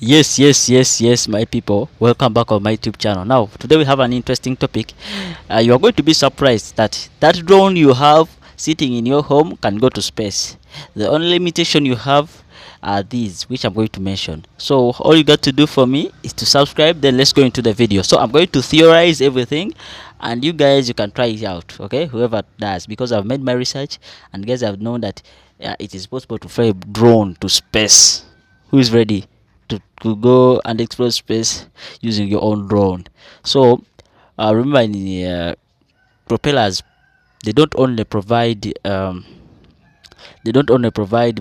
Yes, my people. Welcome back on my YouTube channel. Now, today we have an interesting topic. You are going to be surprised that that drone you have sitting in your home can go to space. The only limitation you have are these, which I'm going to mention. So, all you got to do for me is to subscribe. Then let's go into the video. So, I'm going to theorize everything, and you guys, you can try it out. Okay, whoever does, because I've made my research, and guys have known that it is possible to fly a drone to space. Who is ready to go and explore space using your own drone? So remember, in the propellers, they don't only provide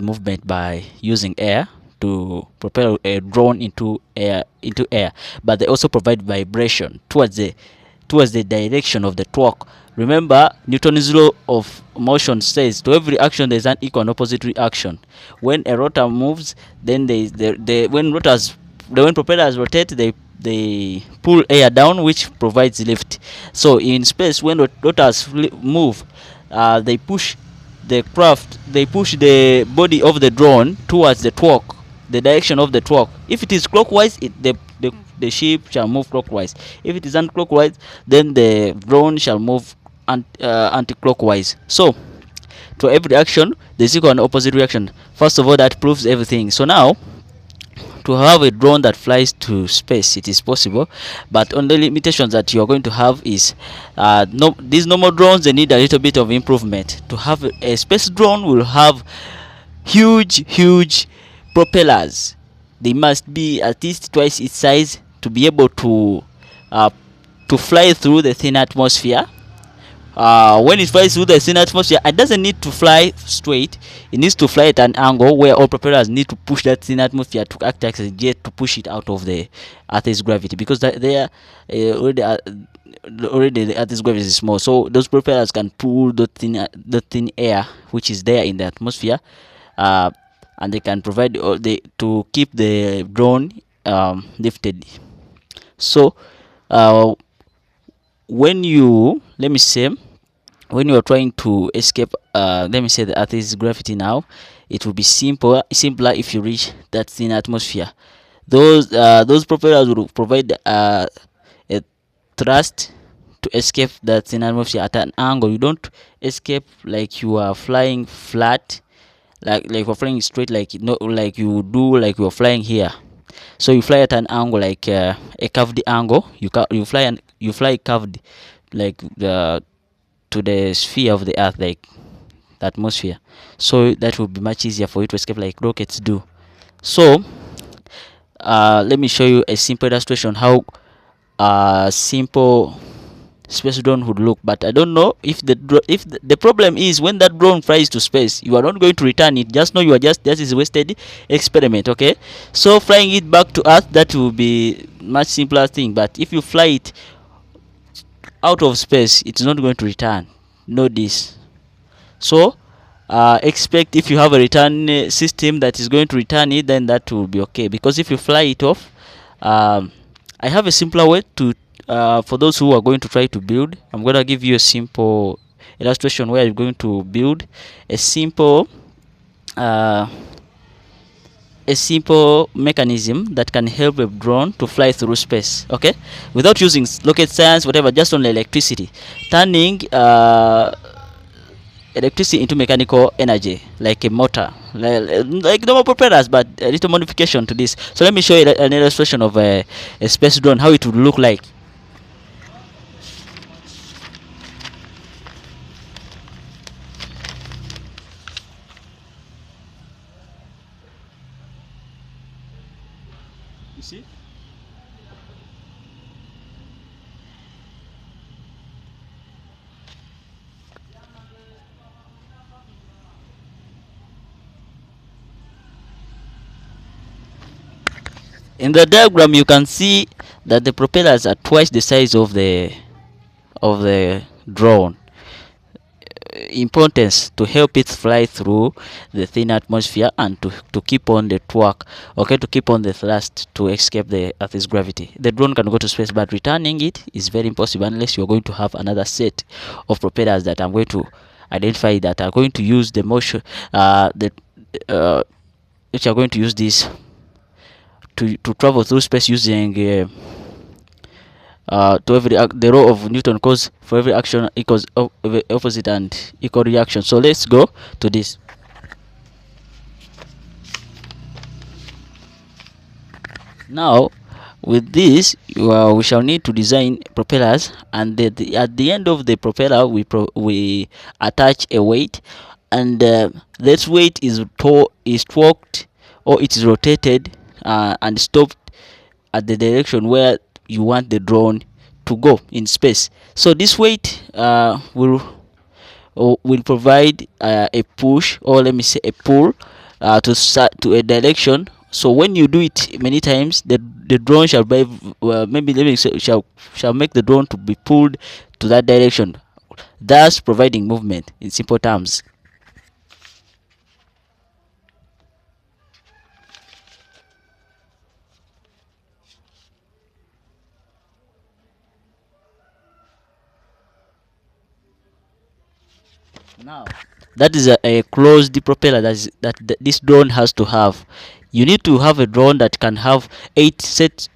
movement by using air to propel a drone into air, but they also provide vibration towards the direction of the torque. Remember, Newton's law of motion says to every action there is an equal and opposite reaction. When a rotor moves, then when propellers rotate, they pull air down, which provides lift. So in space, when rotors move, they push the body of the drone towards the torque, the direction of the torque. If it is clockwise, the ship shall move clockwise. If it is anti-clockwise, then the drone shall move anti-clockwise. So to every action there's equal and opposite reaction. First of all, that proves everything. So now, to have a drone that flies to space, it is possible, but only limitations that you are going to have is no, these normal drones, they need a little bit of improvement. To have a space drone will have huge propellers. They must be at least twice its size to be able uh, to fly through the thin atmosphere. When it flies through the thin atmosphere, it doesn't need to fly straight. It needs to fly at an angle where all propellers need to push that thin atmosphere to act as a jet to push it out of the Earth's gravity, because they are already the Earth's gravity is small. So those propellers can pull the thin air which is there in the atmosphere, and they can provide to keep the drone lifted. So when you let me say when you are trying to escape, let me say, the Earth's gravity now, it will be simpler if you reach that thin atmosphere. Those propellers will provide a thrust to escape that thin atmosphere at an angle. You don't escape like you are flying flat, like you're flying straight, like like you do, like you're flying here. So you fly at an angle, like a curved angle. You fly curved, like the to the sphere of the earth, like the atmosphere. So that will be much easier for you to escape, like rockets do. So let me show you a simple illustration how simple space drone would look. But I don't know if the problem is, when that drone flies to space, you are not going to return it. Just know you are just that is a wasted experiment. Okay, so flying it back to earth, that will be much simpler thing. But if you fly it out of space, it's not going to return. Know this. So expect, if you have a return system that is going to return it, then that will be okay. Because if you fly it off, I have a simpler way to for those who are going to try to build. I'm going to give you a simple illustration where you're going to build a simple mechanism that can help a drone to fly through space, okay, without using rocket science, whatever, just on electricity, turning electricity into mechanical energy, like a motor, like normal propellers, but a little modification to this. So let me show you an illustration of a space drone, how it would look like. You see? In the diagram, you can see that the propellers are twice the size of the drone. Importance to help it fly through the thin atmosphere and to keep on the torque, okay, to keep on the thrust to escape the Earth's gravity. The drone can go to space, but returning it is very impossible unless you're going to have another set of propellers that I'm going to identify, that are going to use the motion, which are going to use this to travel through space using to every the law of Newton, cause for every action equals opposite and equal reaction. So let's go to this. Now with this, we shall need to design propellers, and at the end of the propeller we attach a weight, and this weight is torqued, or it is rotated and stopped at the direction where you want the drone to go in space. So this weight will provide a push, or let me say a pull, to a direction. So when you do it many times, the drone shall be maybe let me say, shall make the drone to be pulled to that direction, thus providing movement in simple terms. Now that is a closed propeller that this drone has to have. You need to have a drone that can have eight sets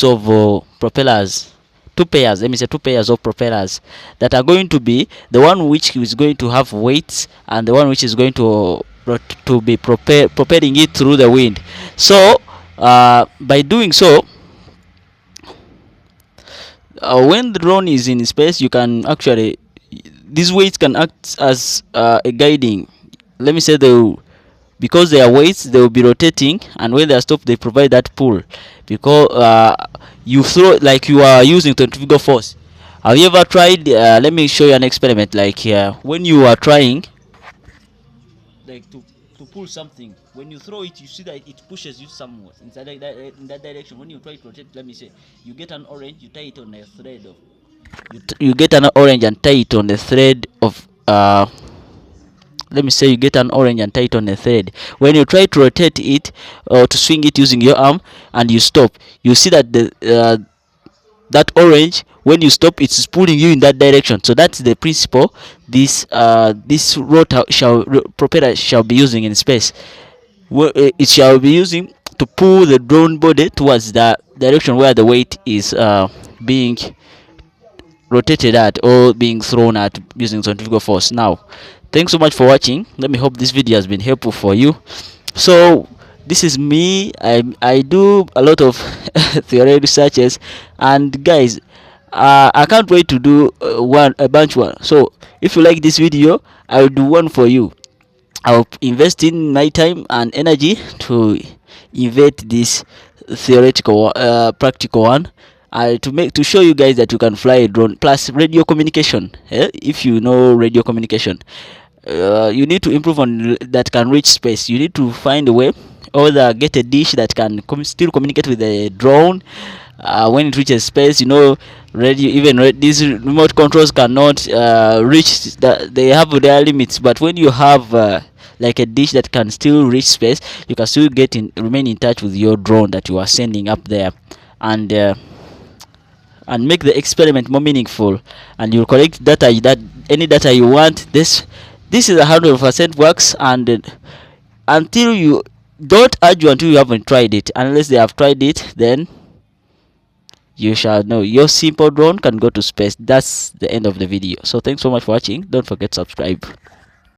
of propellers, two pairs, let me say two pairs of propellers, that are going to be the one which is going to have weights, and the one which is going to be propelling it through the wind. So by doing so, when the drone is in space, you can actually, these weights can act as a guiding, let me say, because they are weights, they will be rotating, and when they are stopped, they provide that pull, because you throw like you are using centrifugal force. Have you ever tried, let me show you an experiment, like when you are trying like to pull something, when you throw it, you see that it pushes you somewhere inside in that direction. When you try to rotate, let me say, you get an orange, you tie it on a thread of, you get an orange and tie it on the thread of let me say you get an orange and tie it on a thread. When you try to rotate it or to swing it using your arm and you stop, you see that that orange, when you stop, it's pulling you in that direction. So that's the principle this propeller shall be using in space. It shall be using to pull the drone body towards the direction where the weight is being rotated at, or being thrown at using centrifugal force. Now thanks so much for watching. Let me hope this video has been helpful for you. So this is me. I do a lot of theory researches, and guys, I can't wait to do a bunch one. So if you like this video, I will do one for you. I'll invest in my time and energy to invent this theoretical practical one, to show you guys that you can fly a drone, plus radio communication. If you know radio communication, you need to improve on that can reach space. You need to find a way, or get a dish that can still communicate with the drone when it reaches space. You know, radio, even these remote controls cannot reach that, they have their limits. But when you have like a dish that can still reach space, you can still remain in touch with your drone that you are sending up there, and make the experiment more meaningful, and you'll collect data, that any data you want. This is 100% works, and until you don't argue until you haven't tried it. Unless they have tried it, then you shall know your simple drone can go to space. That's the end of the video. So thanks so much for watching. Don't forget to subscribe.